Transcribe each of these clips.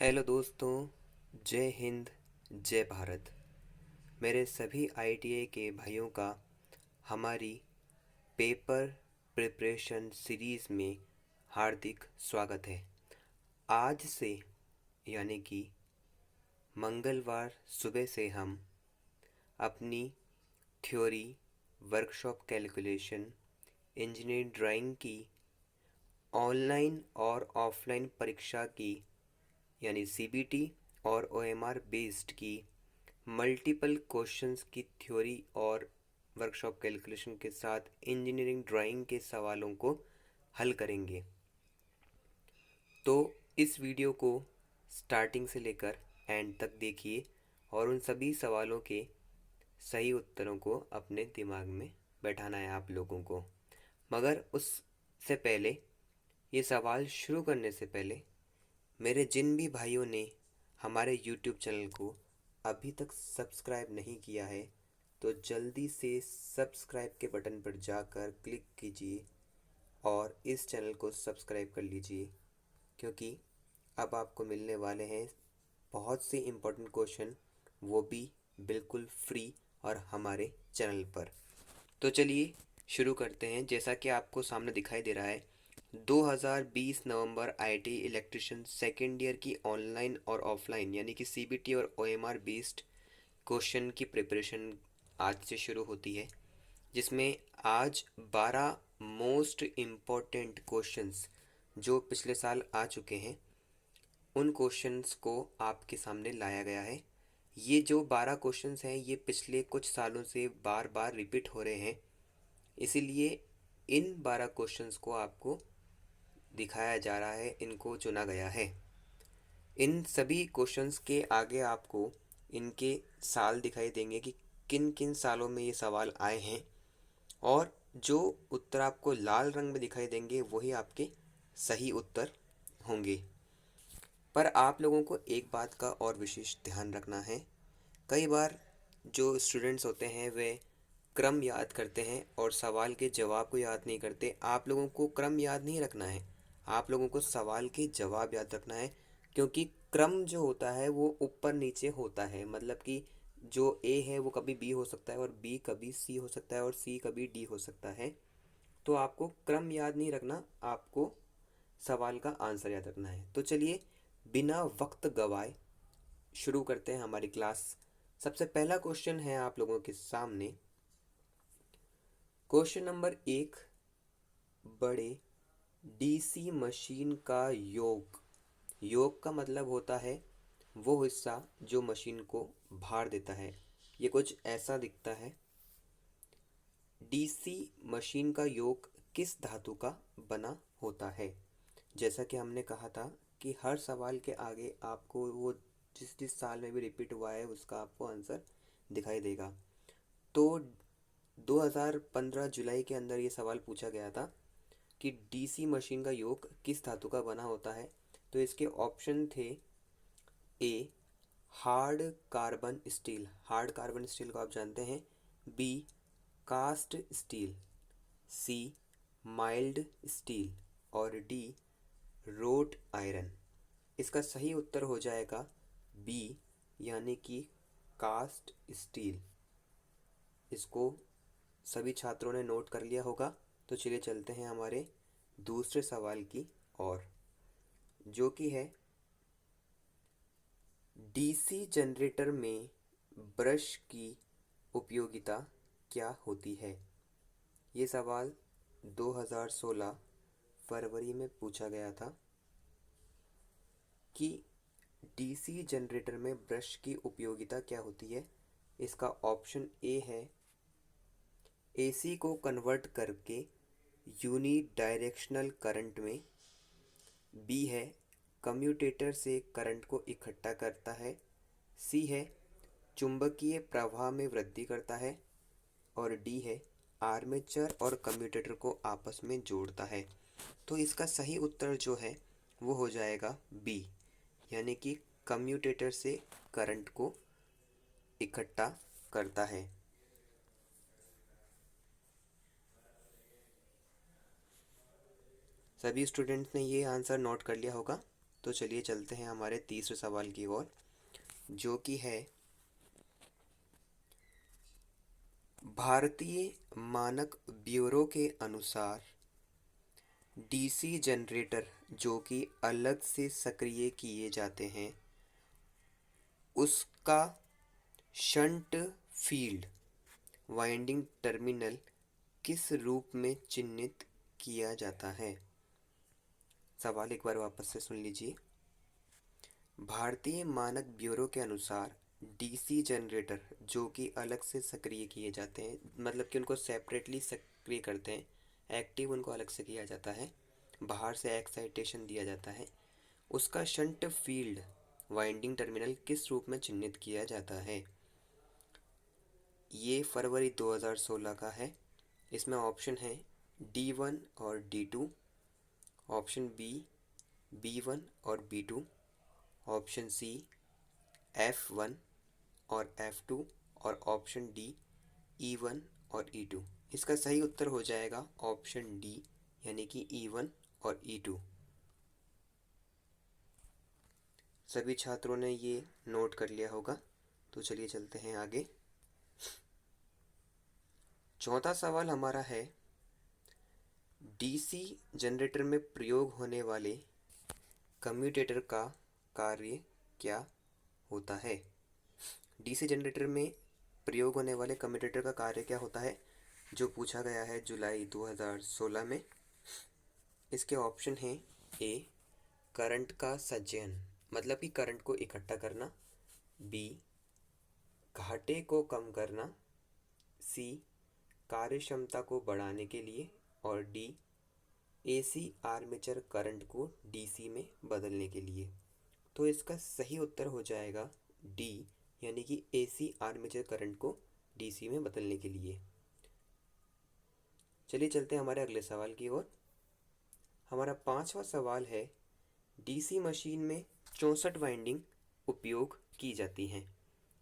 Hello दोस्तों, जय हिंद, जय भारत। मेरे सभी आईटीआई के भाइयों का हमारी पेपर प्रिपरेशन सीरीज़ में हार्दिक स्वागत है। आज से यानी कि मंगलवार सुबह से हम अपनी theory, workshop calculation, engineering drawing की ऑनलाइन और ऑफलाइन परीक्षा की यानी सीबीटी और ओएमआर बेस्ड की मल्टीपल क्वेश्चंस की थ्योरी और वर्कशॉप कैलकुलेशन के साथ इंजीनियरिंग ड्राइंग के सवालों को हल करेंगे। तो इस वीडियो को स्टार्टिंग से लेकर एंड तक देखिए और उन सभी सवालों के सही उत्तरों को अपने दिमाग में बैठाना है आप लोगों को। मगर उससे पहले, ये सवाल शुरू करने से पहले, मेरे जिन भी भाइयों ने हमारे YouTube चैनल को अभी तक सब्सक्राइब नहीं किया है तो जल्दी से सब्सक्राइब के बटन पर जाकर क्लिक कीजिए और इस चैनल को सब्सक्राइब कर लीजिए, क्योंकि अब आपको मिलने वाले हैं बहुत से इम्पोर्टेंट क्वेश्चन, वो भी बिल्कुल फ्री और हमारे चैनल पर। तो चलिए शुरू करते हैं। जैसा कि आपको सामने दिखाई दे रहा है, 2020 नवंबर आईटी इलेक्ट्रिशियन सेकेंड ईयर की ऑनलाइन और ऑफलाइन यानी कि सीबीटी और ओएमआर बेस्ड क्वेश्चन की प्रिपरेशन आज से शुरू होती है, जिसमें आज 12 मोस्ट इम्पॉर्टेंट क्वेश्चंस जो पिछले साल आ चुके हैं उन क्वेश्चंस को आपके सामने लाया गया है। ये जो 12 क्वेश्चंस हैं ये पिछले कुछ सालों से बार बार रिपीट हो रहे हैं, इसीलिए इन 12 क्वेश्चंस को आपको दिखाया जा रहा है, इनको चुना गया है। इन सभी क्वेश्चंस के आगे आपको इनके साल दिखाई देंगे कि किन किन सालों में ये सवाल आए हैं, और जो उत्तर आपको लाल रंग में दिखाई देंगे वही आपके सही उत्तर होंगे। पर आप लोगों को एक बात का और विशेष ध्यान रखना है। कई बार जो स्टूडेंट्स होते हैं वे क्रम याद करते हैं और सवाल के जवाब को याद नहीं करते। आप लोगों को क्रम याद नहीं रखना है, आप लोगों को सवाल के जवाब याद रखना है, क्योंकि क्रम जो होता है वो ऊपर नीचे होता है। मतलब कि जो ए है वो कभी बी हो सकता है और बी कभी सी हो सकता है और सी कभी डी हो सकता है। तो आपको क्रम याद नहीं रखना, आपको सवाल का आंसर याद रखना है। तो चलिए बिना वक्त गवाए शुरू करते हैं हमारी क्लास। सबसे पहला क्वेश्चन है आप लोगों के सामने। क्वेश्चन नंबर 1, बड़े डीसी मशीन का योग। योग का मतलब होता है वो हिस्सा जो मशीन को भार देता है। ये कुछ ऐसा दिखता है। डीसी मशीन का योग किस धातु का बना होता है? जैसा कि हमने कहा था कि हर सवाल के आगे आपको वो जिस जिस साल में भी रिपीट हुआ है उसका आपको आंसर दिखाई देगा। तो 2015 जुलाई के अंदर ये सवाल पूछा गया था कि डीसी मशीन का योग किस धातु का बना होता है। तो इसके ऑप्शन थे: A hard carbon steel, hard carbon steel को आप जानते हैं। B cast steel. C mild steel. और डी रोट आयरन। इसका सही उत्तर हो जाएगा बी, यानी कि कास्ट स्टील। इसको सभी छात्रों ने नोट कर लिया होगा। तो चलिए चलते हैं हमारे दूसरे सवाल की ओर, जो कि है डीसी जनरेटर में ब्रश की उपयोगिता क्या होती है? ये सवाल 2016 फरवरी में पूछा गया था कि डीसी जनरेटर में ब्रश की उपयोगिता क्या होती है। इसका ऑप्शन ए है एसी को कन्वर्ट करके यूनी डायरेक्शनल करंट में। बी है कम्यूटेटर से करंट को इकट्ठा करता है। सी है चुंबकीय प्रवाह में वृद्धि करता है। और डी है आर्मेचर और कम्यूटेटर को आपस में जोड़ता है। तो इसका सही उत्तर जो है वो हो जाएगा बी, यानी कि कम्यूटेटर से करंट को इकट्ठा करता है। सभी स्टूडेंट्स ने ये आंसर नोट कर लिया होगा। तो चलिए चलते हैं हमारे तीसरे सवाल की ओर, जो कि है भारतीय मानक ब्यूरो के अनुसार डीसी जनरेटर जो कि अलग से सक्रिय किए जाते हैं, उसका शंट फील्ड वाइंडिंग टर्मिनल किस रूप में चिह्नित किया जाता है। सवाल एक बार वापस से सुन लीजिए। भारतीय मानक ब्यूरो के अनुसार डीसी जनरेटर जो कि अलग से सक्रिय किए जाते हैं, मतलब कि उनको सेपरेटली सक्रिय करते हैं, एक्टिव उनको अलग से किया जाता है, बाहर से एक्साइटेशन दिया जाता है, उसका शंट फील्ड वाइंडिंग टर्मिनल किस रूप में चिह्नित किया जाता है। ये फरवरी 2016 का है। इसमें ऑप्शन है D1 और D2, ऑप्शन बी B1 और B2, ऑप्शन सी F1 और F2 और ऑप्शन डी E1 और E2। इसका सही उत्तर हो जाएगा ऑप्शन डी, यानी कि E1 और E2। सभी छात्रों ने ये नोट कर लिया होगा। तो चलिए चलते हैं आगे। चौथा सवाल हमारा है डीसी जनरेटर में प्रयोग होने वाले कम्यूटेटर का कार्य क्या होता है। डीसी जनरेटर में प्रयोग होने वाले कम्यूटेटर का कार्य क्या होता है, जो पूछा गया है जुलाई 2016 में। इसके ऑप्शन हैं ए करंट का सचयन, मतलब कि करंट को इकट्ठा करना, बी घाटे को कम करना, सी कार्य क्षमता को बढ़ाने के लिए, और डी एसी आर्मेचर करंट को डीसी में बदलने के लिए। तो इसका सही उत्तर हो जाएगा डी, यानी कि एसी आर्मेचर करंट को डीसी में बदलने के लिए। चलिए चलते हैं हमारे अगले सवाल की ओर। हमारा पांचवा सवाल है डीसी मशीन में 64 वाइंडिंग उपयोग की जाती हैं,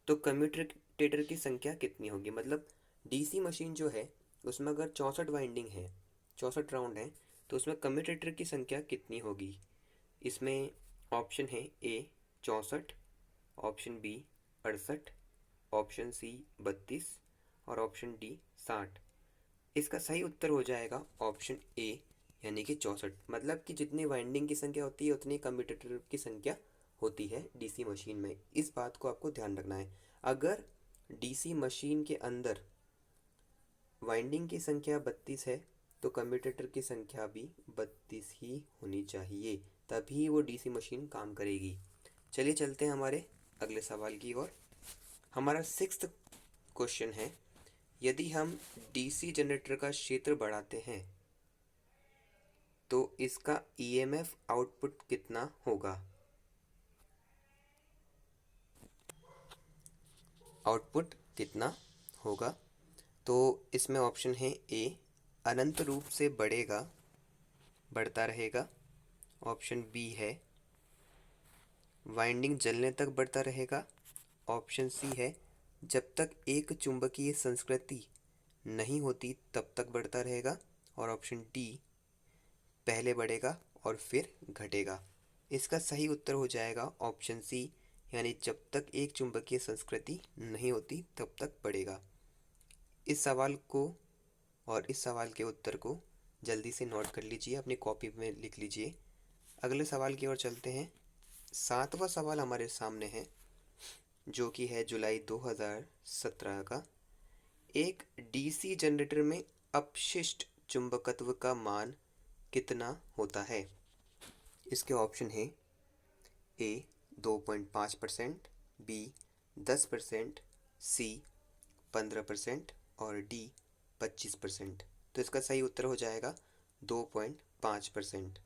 तो कम्यूटेटर की संख्या कितनी होगी। मतलब डीसी मशीन जो है उसमें अगर 64 वाइंडिंग है, 64 राउंड हैं, तो उसमें कम्यूटेटर की संख्या कितनी होगी। इसमें ऑप्शन है ए 64, ऑप्शन बी 68, ऑप्शन सी 32 और ऑप्शन डी 60। इसका सही उत्तर हो जाएगा ऑप्शन ए, यानी कि 64। मतलब कि जितनी वाइंडिंग की संख्या होती है उतनी कम्यूटेटर की संख्या होती है डीसी मशीन में। इस बात को आपको ध्यान रखना है। अगर डीसी मशीन के अंदर वाइंडिंग की संख्या 32 है तो कम्यूटेटर की संख्या भी 32 ही होनी चाहिए, तभी वो डीसी मशीन काम करेगी। चलिए चलते हैं हमारे अगले सवाल की ओर। हमारा 6th क्वेश्चन है यदि हम डीसी जनरेटर का क्षेत्र बढ़ाते हैं तो इसका ईएमएफ आउटपुट कितना होगा। आउटपुट कितना होगा, तो इसमें ऑप्शन है ए अनंत रूप से बढ़ेगा, बढ़ता रहेगा, ऑप्शन बी है वाइंडिंग जलने तक बढ़ता रहेगा, ऑप्शन सी है जब तक एक चुंबकीय संस्कृति नहीं होती तब तक बढ़ता रहेगा, और ऑप्शन डी पहले बढ़ेगा और फिर घटेगा। इसका सही उत्तर हो जाएगा ऑप्शन सी, यानी जब तक एक चुंबकीय संस्कृति नहीं होती तब तक बढ़ेगा। इस सवाल को और इस सवाल के उत्तर को जल्दी से नोट कर लीजिए, अपनी कॉपी में लिख लीजिए। अगले सवाल की ओर चलते हैं। 7वां सवाल हमारे सामने है, जो कि है जुलाई 2017 का। एक डीसी जनरेटर में अपशिष्ट चुंबकत्व का मान कितना होता है। इसके ऑप्शन है ए 2.5%, बी 10%, सी 15% और डी 25%। तो इसका सही उत्तर हो जाएगा 2.5%।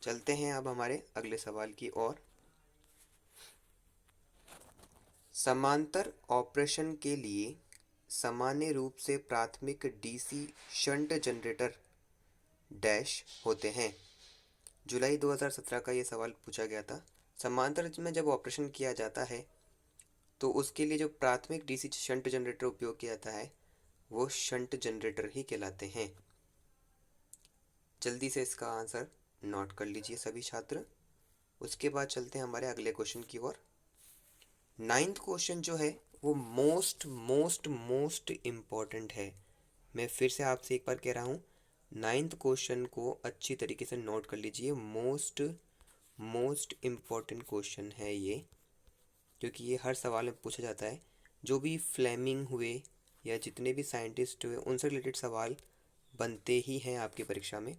चलते हैं अब हमारे अगले सवाल की ओर। समांतर ऑपरेशन के लिए सामान्य रूप से प्राथमिक डीसी शंट जनरेटर डैश होते हैं। जुलाई 2017 का ये सवाल पूछा गया था। समांतर में जब ऑपरेशन किया जाता है तो उसके लिए जो प्राथमिक डीसी शंट जनरेटर उपयोग किया जाता है वो शंट जनरेटर ही कहलाते हैं। जल्दी से इसका आंसर नोट कर लीजिए सभी छात्र। उसके बाद चलते हैं हमारे अगले क्वेश्चन की ओर। 9th क्वेश्चन जो है वो मोस्ट मोस्ट मोस्ट इम्पॉर्टेंट है। मैं फिर से आपसे एक बार कह रहा हूँ, 9th क्वेश्चन को अच्छी तरीके से नोट कर लीजिए। मोस्ट मोस्ट इम्पॉर्टेंट क्वेश्चन है ये, क्योंकि ये हर सवाल में पूछा जाता है। जो भी फ्लेमिंग हुए या जितने भी साइंटिस्ट हुए उनसे रिलेटेड सवाल बनते ही हैं आपकी परीक्षा में।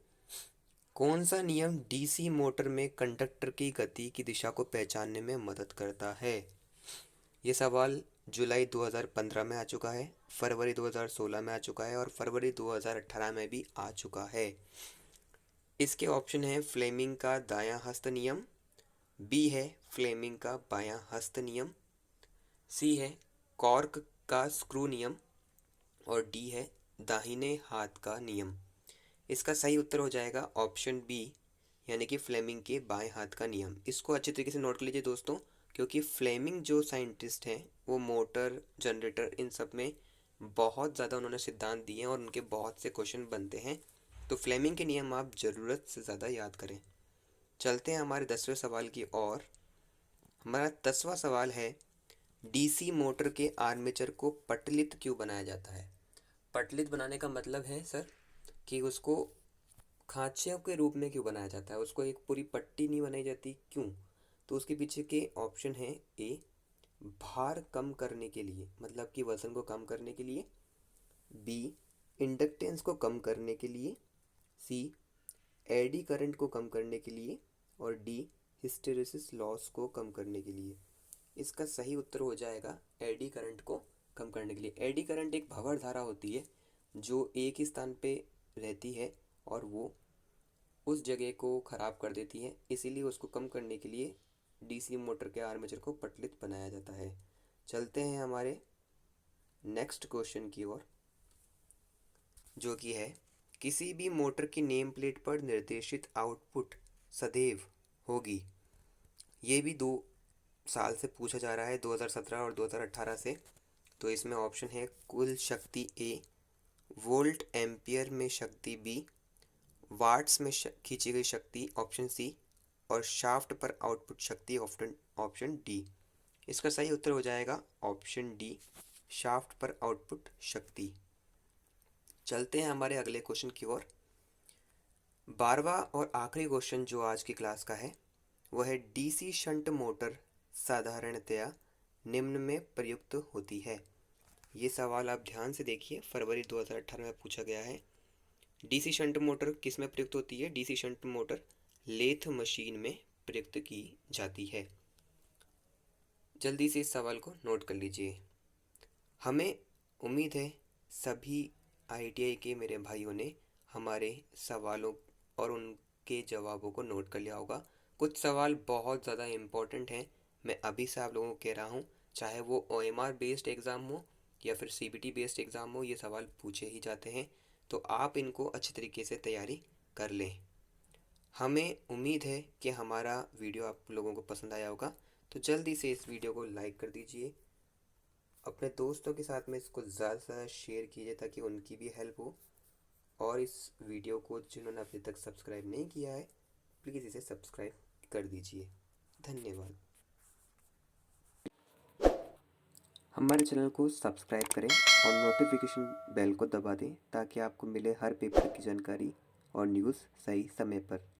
कौन सा नियम डीसी मोटर में कंडक्टर की गति की दिशा को पहचानने में मदद करता है? ये सवाल जुलाई 2015 में आ चुका है, फरवरी 2016 में आ चुका है और फरवरी 2018 में भी आ चुका है। इसके ऑप्शन है फ्लेमिंग का दायां हस्त नियम, बी है फ्लेमिंग का बायां हस्त नियम, सी है कॉर्क का स्क्रू नियम और डी है दाहिने हाथ का नियम। इसका सही उत्तर हो जाएगा ऑप्शन बी, यानी कि फ्लेमिंग के बाएं हाथ का नियम। इसको अच्छे तरीके से नोट कर लीजिए दोस्तों, क्योंकि फ्लेमिंग जो साइंटिस्ट हैं वो मोटर जनरेटर इन सब में बहुत ज़्यादा उन्होंने सिद्धांत दिए हैं और उनके बहुत से क्वेश्चन बनते हैं। तो फ्लेमिंग के नियम आप ज़रूरत से ज़्यादा याद करें। चलते हैं हमारे 10वें सवाल की ओर। हमारा 10वां सवाल है, डीसी मोटर के आर्मेचर को पटलित क्यों बनाया जाता है? पटलित बनाने का मतलब है सर कि उसको खांचों के रूप में क्यों बनाया जाता है, उसको एक पूरी पट्टी नहीं बनाई जाती, क्यों? तो उसके पीछे के ऑप्शन है, ए भार कम करने के लिए, मतलब कि वजन को कम करने के लिए, बी इंडक्टेंस को कम करने के लिए, सी एडी करंट को कम करने के लिए और डी हिस्टेरेसिस लॉस को कम करने के लिए। इसका सही उत्तर हो जाएगा एडी करंट को कम करने के लिए। एडी करंट एक भंवर धारा होती है जो एक ही स्थान पे रहती है और वो उस जगह को ख़राब कर देती है, इसीलिए उसको कम करने के लिए डीसी मोटर के आर्मेचर को पटलित बनाया जाता है। चलते हैं हमारे नेक्स्ट क्वेश्चन की ओर, जो कि है, किसी भी मोटर की नेम प्लेट पर निर्देशित आउटपुट सदैव होगी। ये भी 2 साल से पूछा जा रहा है, 2017 और 2018 से। तो इसमें ऑप्शन है कुल शक्ति ए, वोल्ट एम्पियर में शक्ति बी, वाट्स में खींची गई शक्ति ऑप्शन सी और शाफ्ट पर आउटपुट शक्ति ऑप्शन डी। इसका सही उत्तर हो जाएगा ऑप्शन डी, शाफ्ट पर आउटपुट शक्ति। चलते हैं हमारे अगले क्वेश्चन की ओर। 12वां और आखिरी क्वेश्चन जो आज की क्लास का है वो है, डीसी शंट मोटर साधारणतया निम्न में प्रयुक्त होती है। ये सवाल आप ध्यान से देखिए, फरवरी 2018 में पूछा गया है। डीसी शंट मोटर किस में प्रयुक्त होती है? DC shunt motor lathe machine में प्रयुक्त की जाती है। जल्दी से इस सवाल को नोट कर लीजिए। हमें उम्मीद है सभी आईटीआई के मेरे भाइयों ने हमारे सवालों और उनके जवाबों को नोट कर लिया होगा। कुछ सवाल बहुत ज़्यादा इम्पोर्टेंट हैं, मैं अभी से आप लोगों को कह रहा हूँ, चाहे वो ओएमआर बेस्ड एग्ज़ाम हो या फिर सीबीटी बेस्ड एग्ज़ाम हो, ये सवाल पूछे ही जाते हैं। तो आप इनको अच्छी तरीके से तैयारी कर लें। हमें उम्मीद है कि हमारा वीडियो आप लोगों को पसंद आया होगा, तो जल्दी से इस वीडियो को लाइक कर दीजिए, अपने दोस्तों के साथ में इसको ज़्यादा से ज़्यादा शेयर कीजिए ताकि उनकी भी हेल्प हो। और इस वीडियो को जिन्होंने अभी तक सब्सक्राइब नहीं किया है, प्लीज़ इसे सब्सक्राइब कर दीजिए। धन्यवाद। हमारे चैनल को सब्सक्राइब करें और नोटिफिकेशन बेल को दबा दें ताकि आपको मिले हर पेपर की जानकारी और न्यूज़ सही समय पर।